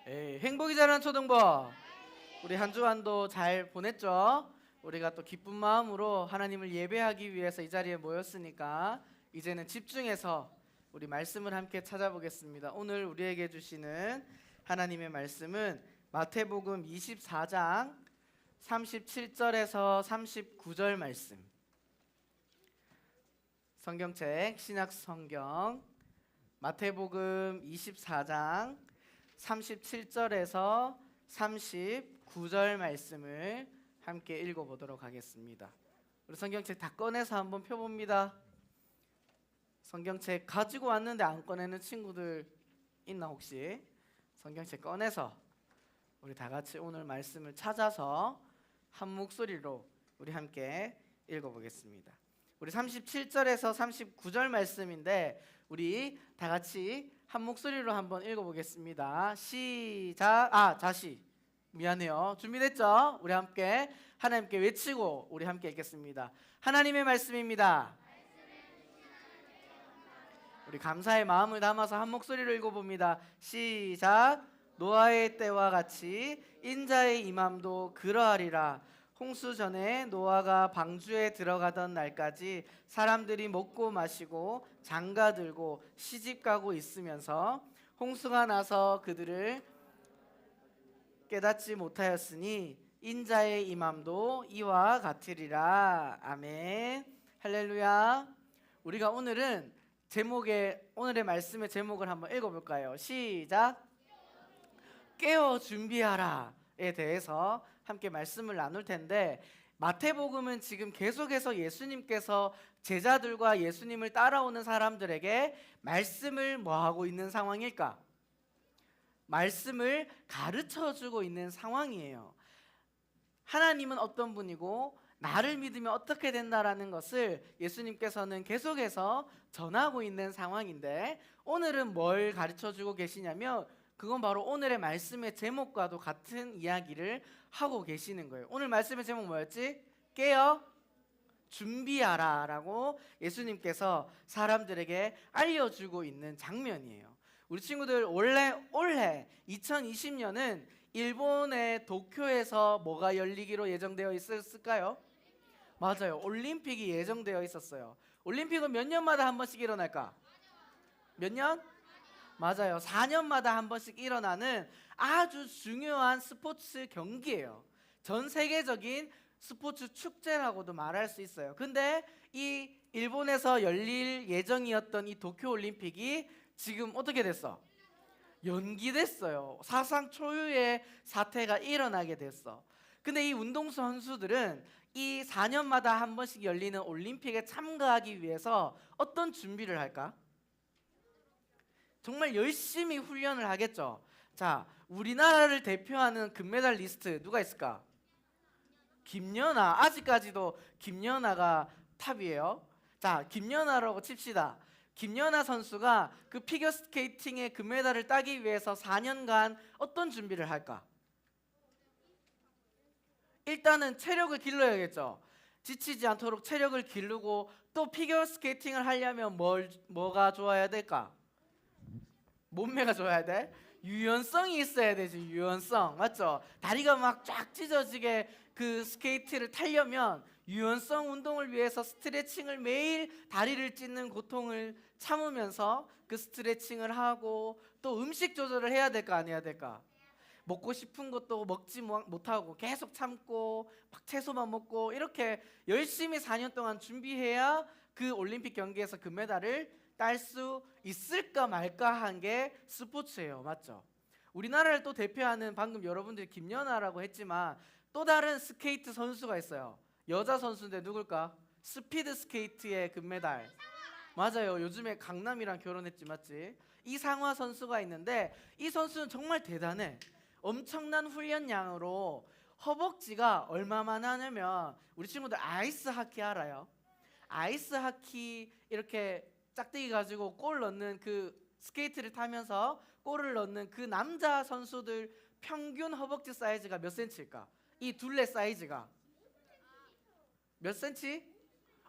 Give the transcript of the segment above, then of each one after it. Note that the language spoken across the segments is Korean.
행복이 자라는 초등부. 우리 한 주간도 잘 보냈죠? 우리가 또 기쁜 마음으로 하나님을 예배하기 위해서 이 자리에 모였으니까 이제는 집중해서 우리 말씀을 함께 찾아보겠습니다. 오늘 우리에게 주시는 하나님의 말씀은 마태복음 24장 37절에서 39절 말씀. 성경책 신약성경 마태복음 24장 37절에서 39절 말씀을 함께 읽어보도록 하겠습니다. 우리 성경책 다 꺼내서 한번 펴봅니다. 성경책 가지고 왔는데 안 꺼내는 친구들 있나 혹시? 성경책 꺼내서 우리 다 같이 오늘 말씀을 찾아서 한 목소리로 우리 함께 읽어보겠습니다. 우리 37절에서 39절 말씀인데 우리 다 같이 한 목소리로 한번 읽어보겠습니다. 시작. 다시 미안해요. 준비됐죠? 우리 함께 하나님께 외치고 우리 함께 읽겠습니다. 하나님의 말씀입니다. 우리 감사의 마음을 담아서 한 목소리로 읽어봅니다. 시작. 노아의 때와 같이 인자의 임함도 그러하리라. 홍수 전에 노아가 방주에 들어가던 날까지 사람들이 먹고 마시고 장가들고 시집가고 있으면서 홍수가 나서 그들을 깨닫지 못하였으니 인자의 임함도 이와 같으리라. 아멘. 할렐루야. 우리가 오늘은 오늘의 말씀의 제목을 한번 읽어볼까요? 시작. 깨어 준비하라에 대해서 함께 말씀을 나눌 텐데, 마태복음은 지금 계속해서 예수님께서 제자들과 예수님을 따라오는 사람들에게 말씀을 뭐하고 있는 상황일까? 말씀을 가르쳐주고 있는 상황이에요. 하나님은 어떤 분이고 나를 믿으면 어떻게 된다라는 것을 예수님께서는 계속해서 전하고 있는 상황인데, 오늘은 뭘 가르쳐주고 계시냐면 그건 바로 오늘의 말씀의 제목과도 같은 이야기를 하고 계시는 거예요. 오늘 말씀의 제목 뭐였지? 깨어 준비하라 라고 예수님께서 사람들에게 알려주고 있는 장면이에요. 우리 친구들 올해 2020년은 일본의 도쿄에서 뭐가 열리기로 예정되어 있었을까요? 맞아요. 올림픽이 예정되어 있었어요. 올림픽은 몇 년마다 한 번씩 일어날까? 몇 년? 맞아요. 4년마다 한 번씩 일어나는 아주 중요한 스포츠 경기예요. 전 세계적인 스포츠 축제라고도 말할 수 있어요. 근데 이 일본에서 열릴 예정이었던 이 도쿄올림픽이 지금 어떻게 됐어? 연기됐어요. 사상 초유의 사태가 일어나게 됐어. 근데 이 운동선수들은 이 4년마다 한 번씩 열리는 올림픽에 참가하기 위해서 어떤 준비를 할까? 정말 열심히 훈련을 하겠죠. 자, 우리나라를 대표하는 금메달리스트 누가 있을까? 김연아. 아직까지도 김연아가 탑이에요. 자, 김연아라고 칩시다. 김연아 선수가 그 피겨스케이팅의 금메달을 따기 위해서 4년간 어떤 준비를 할까? 일단은 체력을 길러야겠죠. 지치지 않도록 체력을 기르고, 또 피겨스케이팅을 하려면 뭐가 좋아야 될까? 몸매가 좋아야 돼? 유연성이 있어야 되지. 유연성. 맞죠? 다리가 막 쫙 찢어지게 그 스케이트를 타려면 유연성 운동을 위해서 스트레칭을, 매일 다리를 찢는 고통을 참으면서 그 스트레칭을 하고, 또 음식 조절을 해야 될까 안 해야 될까? 먹고 싶은 것도 먹지 못하고 계속 참고 막 채소만 먹고, 이렇게 열심히 4년 동안 준비해야 그 올림픽 경기에서 금메달을 딸 수 있을까 말까 한 게 스포츠예요. 맞죠? 우리나라를 또 대표하는, 방금 여러분들이 김연아라고 했지만 또 다른 스케이트 선수가 있어요. 여자 선수인데 누굴까? 스피드 스케이트의 금메달. 맞아요. 요즘에 강남이랑 결혼했지, 맞지? 이상화 선수가 있는데 이 선수는 정말 대단해. 엄청난 훈련량으로 허벅지가 얼마만 하냐면, 우리 친구들 아이스 하키 알아요? 아이스 하키 이렇게 짝대기 가지고 골 넣는 그 스케이트를 타면서 골을 넣는 그 남자 선수들 평균 허벅지 사이즈가 몇 센치일까? 이 둘레 사이즈가 몇 센치?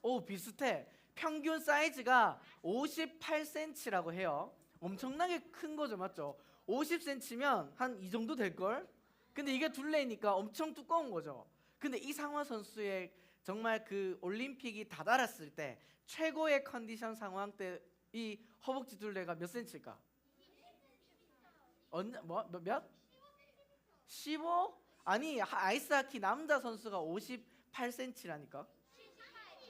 오, 비슷해. 평균 사이즈가 58cm라고 해요. 엄청나게 큰 거죠, 맞죠? 50cm면 한 이 정도 될걸? 근데 이게 둘레니까 엄청 두꺼운 거죠. 근데 이상화 선수의 정말 그 올림픽이 다다랐을 때 최고의 컨디션 상황 때 이 허벅지 둘레가 몇 cm일까? 몇? 15? 아니 아이스하키 남자 선수가 58cm라니까.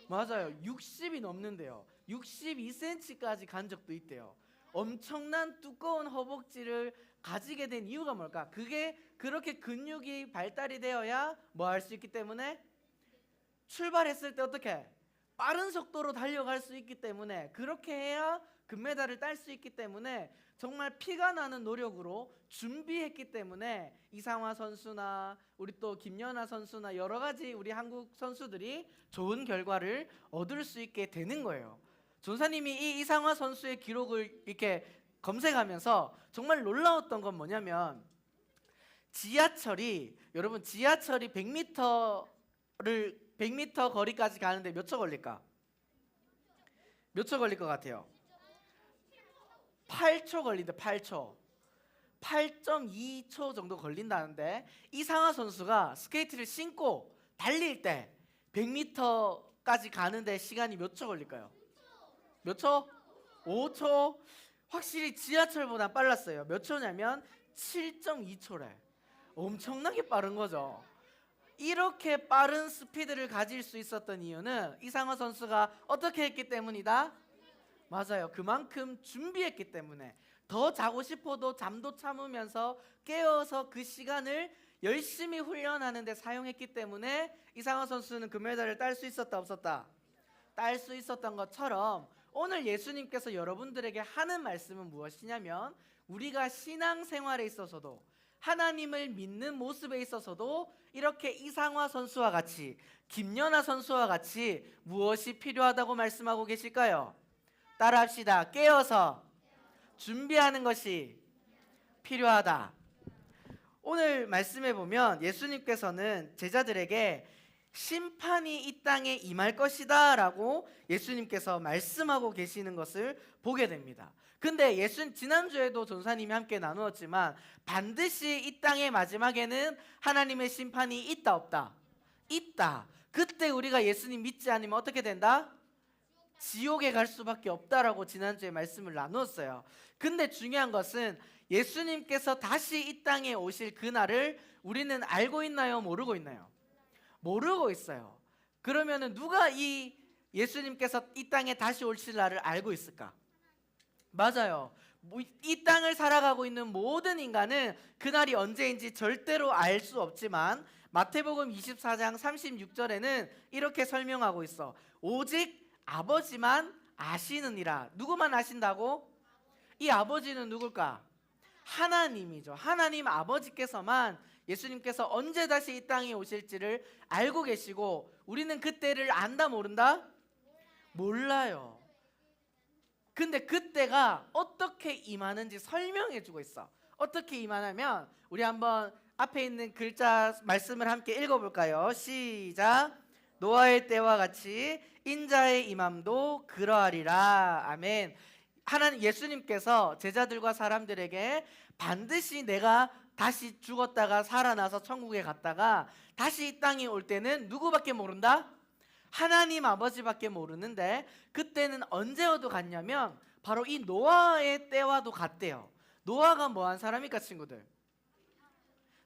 맞아요. 60이 넘는데요. 62cm까지 간 적도 있대요. 엄청난 두꺼운 허벅지를 가지게 된 이유가 뭘까? 그게 그렇게 근육이 발달이 되어야 뭐 할 수 있기 때문에 출발했을 때 어떻게? 빠른 속도로 달려갈 수 있기 때문에 그렇게 해야 금메달을 딸 수 있기 때문에 정말 피가 나는 노력으로 준비했기 때문에 이상화 선수나 우리 또 김연아 선수나 여러 가지 우리 한국 선수들이 좋은 결과를 얻을 수 있게 되는 거예요. 전사님이 이 이상화 선수의 기록을 이렇게 검색하면서 정말 놀라웠던 건 뭐냐면 여러분 지하철이 100m 거리까지 가는데 몇 초 걸릴까? 몇 초 걸릴 것 같아요? 8초 걸린다. 8초. 8.2초 정도 걸린다는데 이상화 선수가 스케이트를 신고 달릴 때 100m까지 가는데 시간이 몇 초 걸릴까요? 몇 초? 5초. 확실히 지하철보다 빨랐어요. 몇 초냐면 7.2초래. 엄청나게 빠른 거죠. 이렇게 빠른 스피드를 가질 수 있었던 이유는 이상화 선수가 어떻게 했기 때문이다? 맞아요. 그만큼 준비했기 때문에 더 자고 싶어도 잠도 참으면서 깨어서 그 시간을 열심히 훈련하는 데 사용했기 때문에 이상화 선수는 금메달을 딸 수 있었다 없었다? 딸 수 있었던 것처럼 오늘 예수님께서 여러분들에게 하는 말씀은 무엇이냐면 우리가 신앙생활에 있어서도 하나님을 믿는 모습에 있어서도 이렇게 이상화 선수와 같이 김연아 선수와 같이 무엇이 필요하다고 말씀하고 계실까요? 따라합시다. 깨어서 준비하는 것이 필요하다. 오늘 말씀해 보면 예수님께서는 제자들에게 심판이 이 땅에 임할 것이다 라고 예수님께서 말씀하고 계시는 것을 보게 됩니다. 근데 지난주에도 전사님이 함께 나누었지만 반드시 이 땅의 마지막에는 하나님의 심판이 있다 없다? 있다. 그때 우리가 예수님 믿지 않으면 어떻게 된다? 지옥에 갈 수밖에 없다라고 지난주에 말씀을 나누었어요. 근데 중요한 것은 예수님께서 다시 이 땅에 오실 그날을 우리는 알고 있나요? 모르고 있나요? 모르고 있어요. 그러면은 누가 이 예수님께서 이 땅에 다시 오실 날을 알고 있을까? 맞아요. 이 땅을 살아가고 있는 모든 인간은 그날이 언제인지 절대로 알 수 없지만 마태복음 24장 36절에는 이렇게 설명하고 있어. 오직 아버지만 아시느니라. 누구만 아신다고? 이 아버지는 누굴까? 하나님이죠. 하나님 아버지께서만 예수님께서 언제 다시 이 땅에 오실지를 알고 계시고 우리는 그때를 안다 모른다? 몰라요. 근데 그때가 어떻게 임하는지 설명해 주고 있어. 어떻게 임하냐면 우리 한번 앞에 있는 글자 말씀을 함께 읽어볼까요? 시작. 노아의 때와 같이 인자의 임함도 그러하리라. 아멘. 하나님 예수님께서 제자들과 사람들에게 반드시 내가 다시 죽었다가 살아나서 천국에 갔다가 다시 이 땅에 올 때는 누구밖에 모른다? 하나님 아버지밖에 모르는데 그때는 언제와도 같냐면 바로 이 노아의 때와도 같대요. 노아가 뭐한 사람입니까 친구들?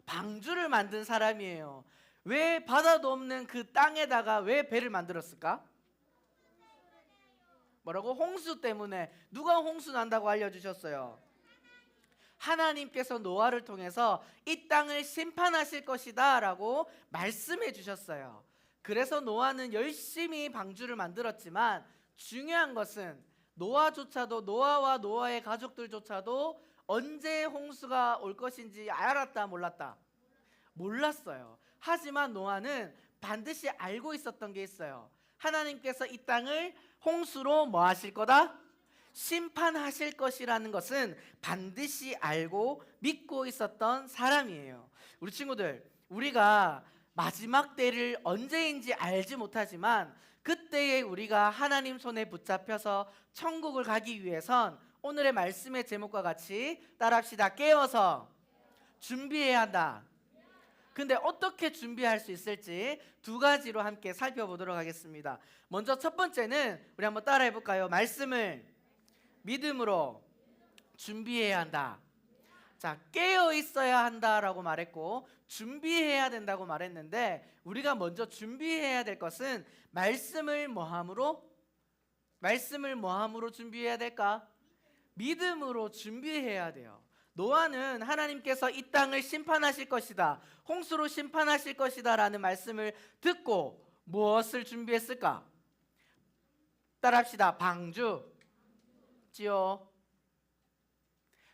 방주를 만든 사람이에요. 왜 바다도 없는 그 땅에다가 왜 배를 만들었을까? 뭐라고? 홍수 때문에. 누가 홍수 난다고 알려주셨어요? 하나님께서 노아를 통해서 이 땅을 심판하실 것이다 라고 말씀해 주셨어요. 그래서 노아는 열심히 방주를 만들었지만 중요한 것은 노아와 노아의 가족들조차도 언제 홍수가 올 것인지 알았다 몰랐다? 몰랐어요. 하지만 노아는 반드시 알고 있었던 게 있어요. 하나님께서 이 땅을 홍수로 뭐 하실 거다? 심판하실 것이라는 것은 반드시 알고 믿고 있었던 사람이에요. 우리 친구들, 우리가 마지막 때를 언제인지 알지 못하지만 그때에 우리가 하나님 손에 붙잡혀서 천국을 가기 위해선 오늘의 말씀의 제목과 같이 따라합시다. 깨어서 준비해야 한다. 근데 어떻게 준비할 수 있을지 두 가지로 함께 살펴보도록 하겠습니다. 먼저 첫 번째는 우리 한번 따라해 볼까요? 말씀을 믿음으로 준비해야 한다. 자, 깨어 있어야 한다라고 말했고 준비해야 된다고 말했는데, 우리가 먼저 준비해야 될 것은 말씀을 뭐함으로 준비해야 될까? 믿음으로 준비해야 돼요. 노아는 하나님께서 이 땅을 심판하실 것이다, 홍수로 심판하실 것이다 라는 말씀을 듣고 무엇을 준비했을까? 따라합시다. 방주지요.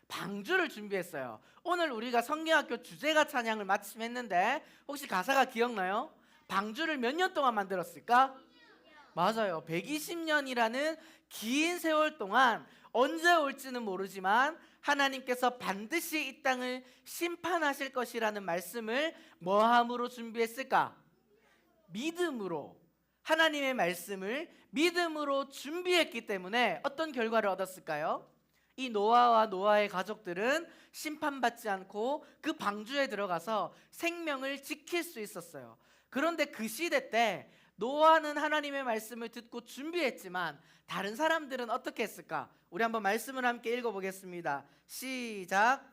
방주를 준비했어요. 오늘 우리가 성경학교 주제가 찬양을 마침 했는데 혹시 가사가 기억나요? 방주를 몇 년 동안 만들었을까? 맞아요. 120년이라는 긴 세월 동안 언제 올지는 모르지만 하나님께서 반드시 이 땅을 심판하실 것이라는 말씀을 뭐함으로 준비했을까? 믿음으로. 하나님의 말씀을 믿음으로 준비했기 때문에 어떤 결과를 얻었을까요? 이 노아와 노아의 가족들은 심판받지 않고 그 방주에 들어가서 생명을 지킬 수 있었어요. 그런데 그 시대 때 노아는 하나님의 말씀을 듣고 준비했지만 다른 사람들은 어떻게 했을까? 우리 한번 말씀을 함께 읽어보겠습니다. 시작.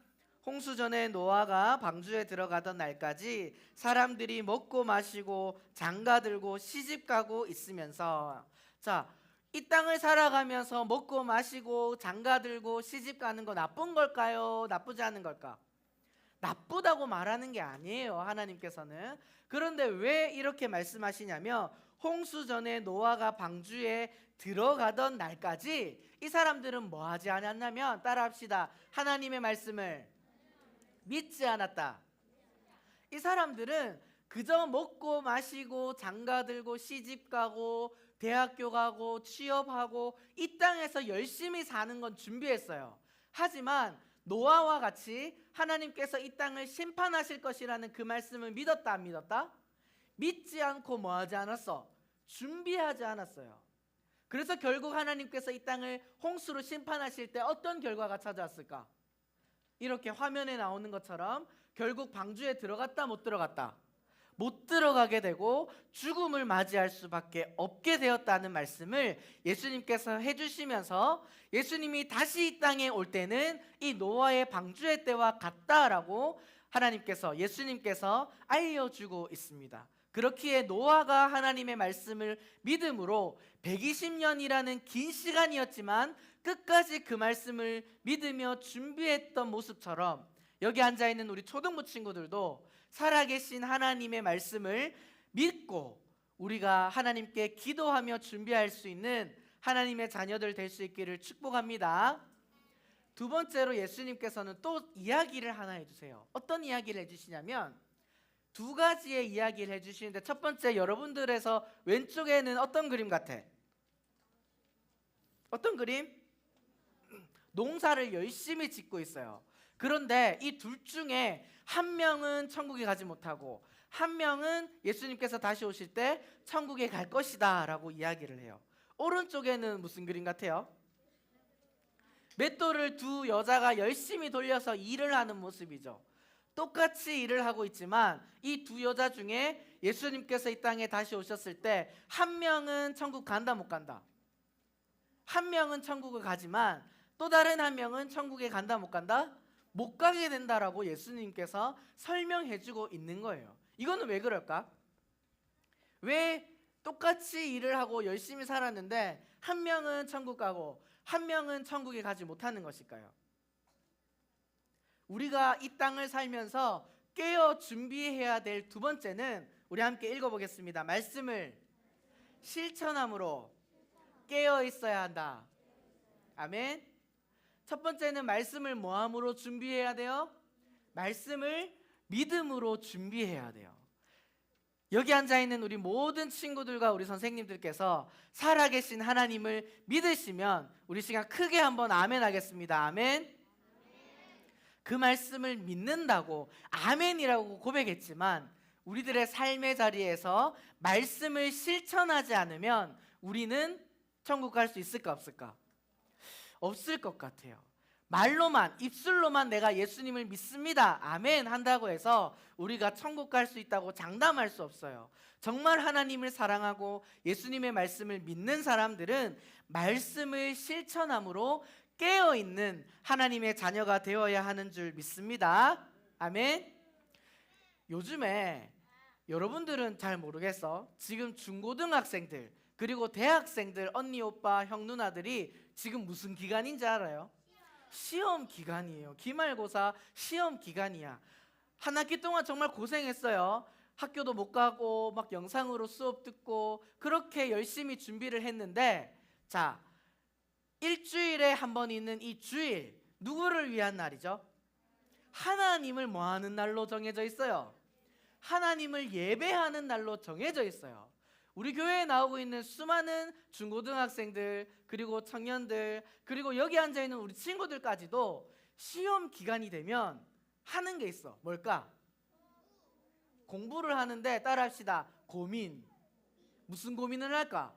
홍수 전에 노아가 방주에 들어가던 날까지 사람들이 먹고 마시고 장가들고 시집가고 있으면서, 자, 이 땅을 살아가면서 먹고 마시고 장가들고 시집가는 거 나쁜 걸까요? 나쁘지 않은 걸까? 나쁘다고 말하는 게 아니에요, 하나님께서는. 그런데 왜 이렇게 말씀하시냐면 홍수 전에 노아가 방주에 들어가던 날까지 이 사람들은 뭐 하지 않았냐면, 따라합시다. 하나님의 말씀을 믿지 않았다. 이 사람들은 그저 먹고 마시고 장가들고 시집가고 대학교 가고 취업하고 이 땅에서 열심히 사는 건 준비했어요. 하지만 노아와 같이 하나님께서 이 땅을 심판하실 것이라는 그 말씀을 믿었다, 안 믿었다? 믿지 않고 뭐 하지 않았어? 준비하지 않았어요. 그래서 결국 하나님께서 이 땅을 홍수로 심판하실 때 어떤 결과가 찾아왔을까? 이렇게 화면에 나오는 것처럼 결국 방주에 들어갔다, 못 들어갔다? 못 들어가게 되고 죽음을 맞이할 수밖에 없게 되었다는 말씀을 예수님께서 해주시면서, 예수님이 다시 이 땅에 올 때는 이 노아의 방주의 때와 같다라고 하나님께서, 예수님께서 알려주고 있습니다. 그렇기에 노아가 하나님의 말씀을 믿음으로 120년이라는 긴 시간이었지만 끝까지 그 말씀을 믿으며 준비했던 모습처럼, 여기 앉아있는 우리 초등부 친구들도 살아계신 하나님의 말씀을 믿고 우리가 하나님께 기도하며 준비할 수 있는 하나님의 자녀들 될 수 있기를 축복합니다. 두 번째로 예수님께서는 또 이야기를 하나 해주세요. 어떤 이야기를 해주시냐면 두 가지의 이야기를 해주시는데, 첫 번째, 여러분들에서 왼쪽에는 어떤 그림 같아? 어떤 그림? 농사를 열심히 짓고 있어요. 그런데 이 둘 중에 한 명은 천국에 가지 못하고 한 명은 예수님께서 다시 오실 때 천국에 갈 것이다 라고 이야기를 해요. 오른쪽에는 무슨 그림 같아요? 맷돌을 두 여자가 열심히 돌려서 일을 하는 모습이죠. 똑같이 일을 하고 있지만 이 두 여자 중에 예수님께서 이 땅에 다시 오셨을 때 한 명은 천국 간다, 못 간다? 한 명은 천국을 가지만 또 다른 한 명은 천국에 간다, 못 간다? 못 가게 된다라고 예수님께서 설명해주고 있는 거예요. 이거는 왜 그럴까? 왜 똑같이 일을 하고 열심히 살았는데 한 명은 천국 가고 한 명은 천국에 가지 못하는 것일까요? 우리가 이 땅을 살면서 깨어 준비해야 될 두 번째는, 우리 함께 읽어보겠습니다. 말씀을 실천함으로 깨어 있어야 한다. 아멘. 첫 번째는 말씀을 뭐함으로 준비해야 돼요? 말씀을 믿음으로 준비해야 돼요. 여기 앉아있는 우리 모든 친구들과 우리 선생님들께서 살아계신 하나님을 믿으시면 우리 시간 크게 한번 아멘 하겠습니다. 아멘. 그 말씀을 믿는다고 아멘이라고 고백했지만 우리들의 삶의 자리에서 말씀을 실천하지 않으면 우리는 천국 갈 수 있을까 없을까? 없을 것 같아요. 말로만, 입술로만 내가 예수님을 믿습니다, 아멘 한다고 해서 우리가 천국 갈 수 있다고 장담할 수 없어요. 정말 하나님을 사랑하고 예수님의 말씀을 믿는 사람들은 말씀을 실천함으로 깨어있는 하나님의 자녀가 되어야 하는 줄 믿습니다. 아멘. 요즘에 여러분들은 잘 모르겠어. 지금 중고등학생들 그리고 대학생들 언니 오빠 형 누나들이 지금 무슨 기간인지 알아요? 시험 기간이에요. 기말고사 시험 기간이야. 한 학기 동안 정말 고생했어요. 학교도 못 가고 막 영상으로 수업 듣고 그렇게 열심히 준비를 했는데, 자, 일주일에 한 번 있는 이 주일, 누구를 위한 날이죠? 하나님을 뭐 하는 날로 정해져 있어요? 하나님을 예배하는 날로 정해져 있어요. 우리 교회에 나오고 있는 수많은 중고등학생들 그리고 청년들 그리고 여기 앉아있는 우리 친구들까지도 시험 기간이 되면 하는 게 있어. 뭘까? 공부를 하는데 따라합시다. 고민. 무슨 고민을 할까?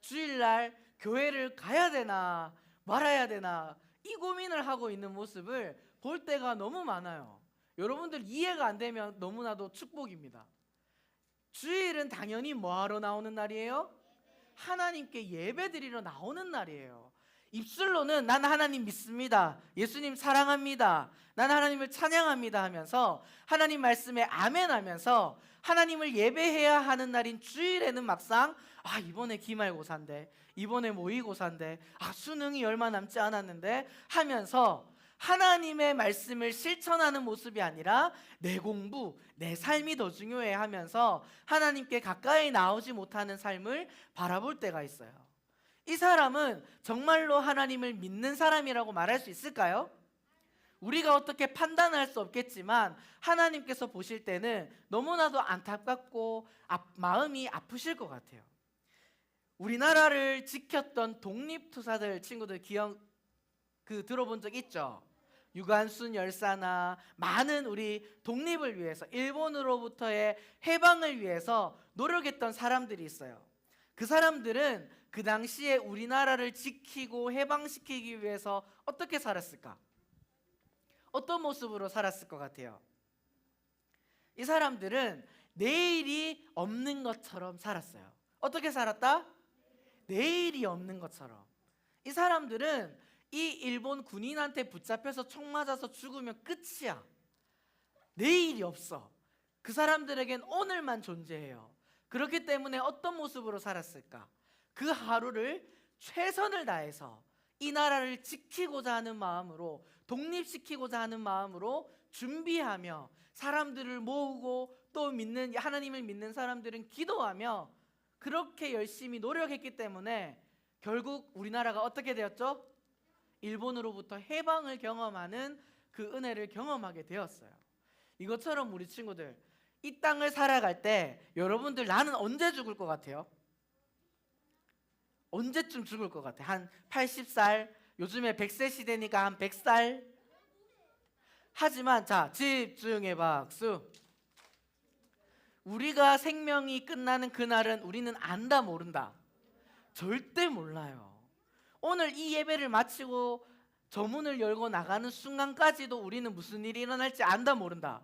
주일날 교회를 가야 되나 말아야 되나, 이 고민을 하고 있는 모습을 볼 때가 너무 많아요. 여러분들 이해가 안 되면 너무나도 축복입니다. 주일은 당연히 뭐하러 나오는 날이에요? 하나님께 예배드리러 나오는 날이에요. 입술로는 난 하나님 믿습니다, 예수님 사랑합니다, 난 하나님을 찬양합니다 하면서 하나님 말씀에 아멘 하면서 하나님을 예배해야 하는 날인 주일에는 막상 이번에 기말고사인데, 이번에 모의고사인데, 수능이 얼마 남지 않았는데 하면서 하나님의 말씀을 실천하는 모습이 아니라 내 공부, 내 삶이 더 중요해 하면서 하나님께 가까이 나오지 못하는 삶을 바라볼 때가 있어요. 이 사람은 정말로 하나님을 믿는 사람이라고 말할 수 있을까요? 우리가 어떻게 판단할 수 없겠지만 하나님께서 보실 때는 너무나도 안타깝고 마음이 아프실 것 같아요. 우리나라를 지켰던 독립투사들 친구들 들어본 적 있죠? 유관순 열사나 많은 우리 독립을 위해서, 일본으로부터의 해방을 위해서 노력했던 사람들이 있어요. 그 사람들은 그 당시에 우리나라를 지키고 해방시키기 위해서 어떻게 살았을까? 어떤 모습으로 살았을 것 같아요? 이 사람들은 내일이 없는 것처럼 살았어요. 어떻게 살았다? 내일이 없는 것처럼. 이 사람들은 이 일본 군인한테 붙잡혀서 총 맞아서 죽으면 끝이야. 내일이 없어. 그 사람들에겐 오늘만 존재해요. 그렇기 때문에 어떤 모습으로 살았을까? 그 하루를 최선을 다해서 이 나라를 지키고자 하는 마음으로, 독립시키고자 하는 마음으로 준비하며 사람들을 모으고 또 하나님을 믿는 사람들은 기도하며 그렇게 열심히 노력했기 때문에 결국 우리나라가 어떻게 되었죠? 일본으로부터 해방을 경험하는 그 은혜를 경험하게 되었어요. 이것처럼 우리 친구들, 이 땅을 살아갈 때 여러분들, 나는 언제 죽을 것 같아요? 언제쯤 죽을 것 같아? 한 80살? 요즘에 100세 시대니까 한 100살? 하지만 자, 집중해 박수. 우리가 생명이 끝나는 그날은 우리는 안다 모른다? 절대 몰라요. 오늘 이 예배를 마치고 저 문을 열고 나가는 순간까지도 우리는 무슨 일이 일어날지 안다 모른다?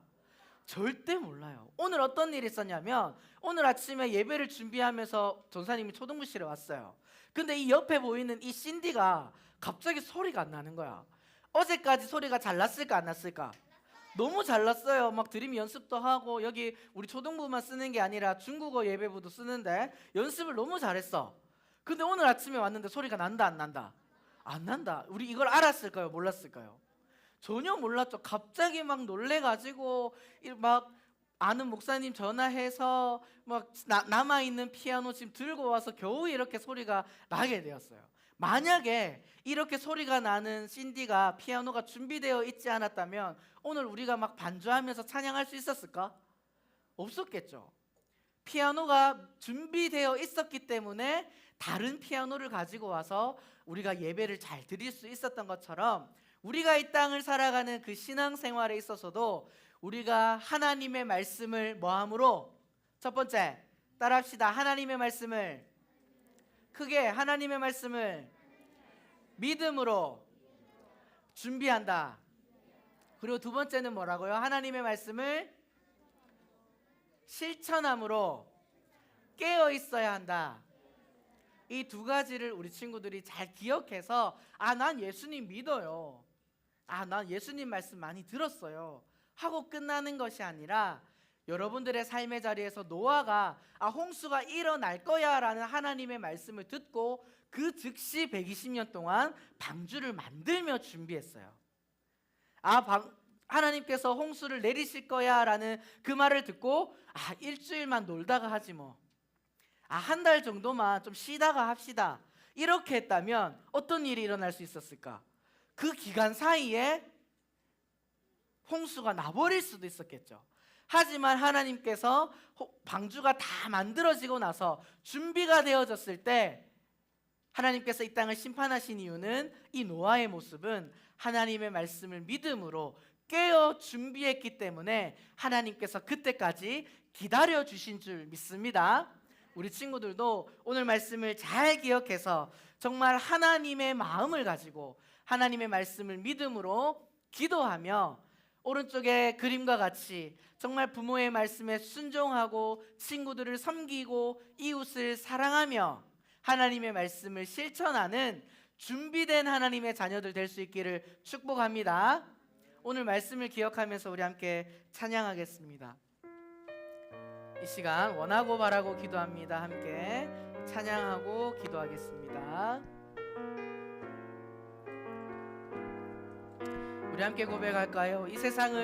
절대 몰라요. 오늘 어떤 일이 있었냐면, 오늘 아침에 예배를 준비하면서 전사님이 초등부실에 왔어요. 근데 이 옆에 보이는 이 신디가 갑자기 소리가 안 나는 거야. 어제까지 소리가 잘 났을까 안 났을까? 너무 잘 났어요. 막 드림 연습도 하고, 여기 우리 초등부만 쓰는 게 아니라 중국어 예배부도 쓰는데 연습을 너무 잘했어. 근데 오늘 아침에 왔는데 소리가 난다 안 난다? 안 난다. 우리 이걸 알았을까요? 몰랐을까요? 전혀 몰랐죠. 갑자기 막 놀래가지고 막 아는 목사님 전화해서 막 남아있는 피아노 지금 들고 와서 겨우 이렇게 소리가 나게 되었어요. 만약에 이렇게 소리가 나는 신디가, 피아노가 준비되어 있지 않았다면 오늘 우리가 막 반주하면서 찬양할 수 있었을까? 없었겠죠. 피아노가 준비되어 있었기 때문에 다른 피아노를 가지고 와서 우리가 예배를 잘 드릴 수 있었던 것처럼, 우리가 이 땅을 살아가는 그 신앙생활에 있어서도 우리가 하나님의 말씀을 뭐함으로? 첫 번째, 따라합시다. 하나님의 말씀을, 크게 하나님의 말씀을 믿음으로 준비한다. 그리고 두 번째는 뭐라고요? 하나님의 말씀을 실천함으로 깨어 있어야 한다. 이 두 가지를 우리 친구들이 잘 기억해서 난 예수님 믿어요. 난 예수님 말씀 많이 들었어요. 하고 끝나는 것이 아니라 여러분들의 삶의 자리에서 노아가 홍수가 일어날 거야 라는 하나님의 말씀을 듣고 그 즉시 120년 동안 방주를 만들며 준비했어요. 하나님께서 홍수를 내리실 거야 라는 그 말을 듣고 일주일만 놀다가 하지 뭐, 한 달 정도만 좀 쉬다가 합시다, 이렇게 했다면 어떤 일이 일어날 수 있었을까? 그 기간 사이에 홍수가 나버릴 수도 있었겠죠. 하지만 하나님께서 방주가 다 만들어지고 나서 준비가 되어졌을 때 하나님께서 이 땅을 심판하신 이유는 이 노아의 모습은 하나님의 말씀을 믿음으로 깨어 준비했기 때문에 하나님께서 그때까지 기다려 주신 줄 믿습니다. 우리 친구들도 오늘 말씀을 잘 기억해서 정말 하나님의 마음을 가지고 하나님의 말씀을 믿음으로 기도하며 오른쪽의 그림과 같이 정말 부모의 말씀에 순종하고 친구들을 섬기고 이웃을 사랑하며 하나님의 말씀을 실천하는 준비된 하나님의 자녀들 될 수 있기를 축복합니다. 오늘 말씀을 기억하면서 우리 함께 찬양하겠습니다. 이 시간 원하고 바라고 기도합니다. 함께 찬양하고 기도하겠습니다. 우리 함께 고백할까요? 이 세상을